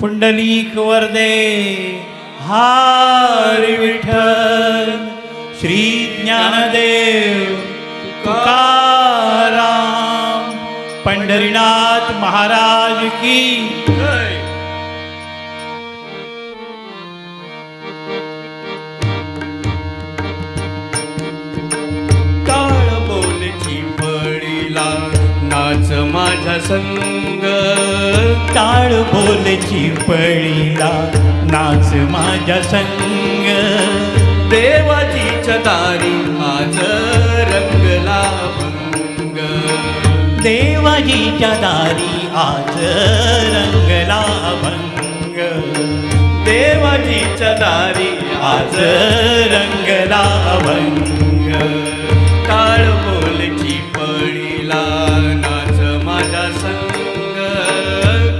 पुंडलिक वरदे हरी विठ्ठल श्री ज्ञानदेव तुकाराम पंढरीनाथ महाराज की जय। टाळ बोलची पडीला नाच माझा संग, टाळ बोलची पळीला नाच माझ्या संग, देवाजीच्या दारी आज रंगला भंग, देवाजीच्या दारी आज रंगला भंग, देवाजीच्या दारी आज रंगला भंग। टाळ बोलची पडीला नाच माझा संग,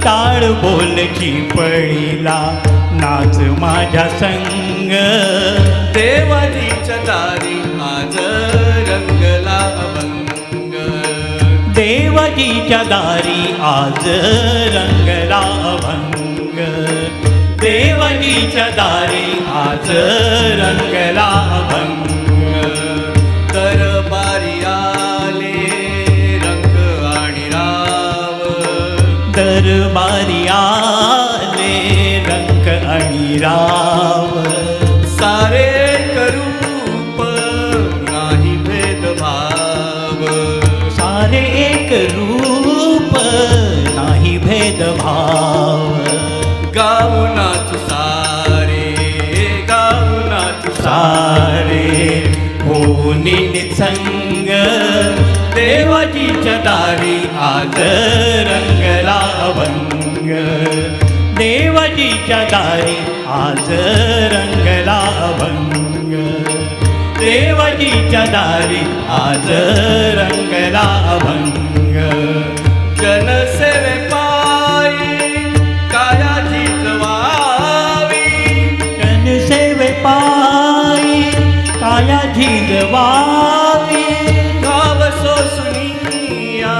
टाळ बोलची पळीला नाच माझ्या संग, देवाजीच्या दारी आज रंगला भंग, देवाजीच्या दारी आज रंगला भंग, देवाजीच्या दारी आज रंगला भंग। दरबारी आले रंग आणि राव, दरबारी आले रंग आणि राव, सारे करूप नाही भेदभाव, सारे एक रूप नाही भेदभाव, गावनाच सारे गावनाच सारे होनी निसंग, देवाजीच्या दारी आज रंगला भंग, देवाजीच्या दारी आज रंगला भंग, देवाजीच्या दारी आज रंगला भंग। जनसेवे पायी कायाची जवावी, जनसेवे पायी काया झिजवावी, गाव सोसुनिया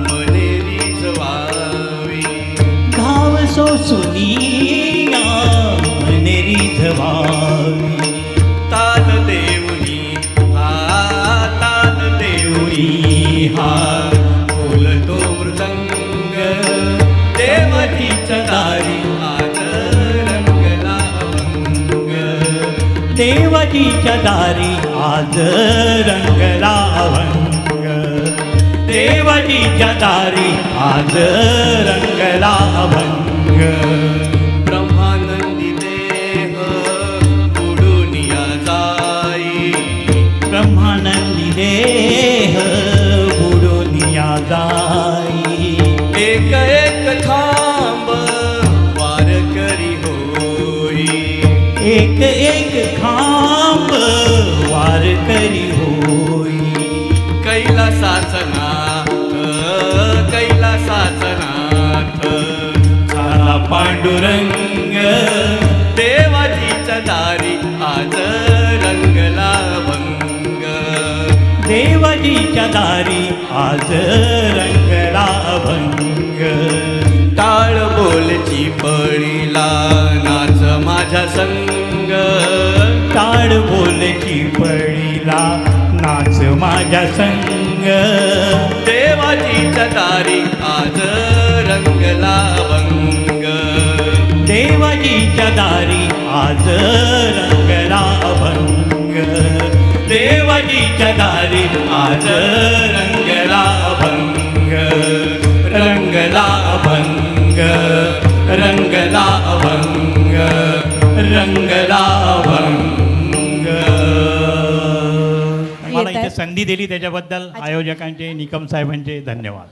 मनेरी जवावी, गाव सोसुनिया मनेरी झवावी, ताल देऊनी हा ताल देऊनी हा बोलतो मृदंग, देवाजीच्या दारी आज रंगला भंग, देवाजीच्या दारी आज रंगला भंग, देवाजीच्या दारी आज रंगला भंग। ब्रह्मानंदी देह बुडुनिया जाई, ब्रह्मानंदी देह बुडोनिया जाई, एक एक थांब वार करी होई, एक एक खांब वार करी होई, कैलासाचनाथ कैलासाचनाथ झाला पांडुरंग, देवाजीच्या दारी आज रंगला भंग, देवाजीच्या दारी आज रंगला भंग। टाळ बोलची पडीला नाच माझ्या संग, टाळ बोलची पळीला नाच माझ्या संग, देवाजीच्या दारी आज रंगला भंग, देवाजीच्या दारी आज रंगला भंग, देवाजीच्या दारी आज रंगला भंग, रंगला भंग, रंगला भंग, रंगला भंग। मला इथे संधी दिली त्याच्याबद्दल आयोजकांचे निकम साहेबांचे धन्यवाद।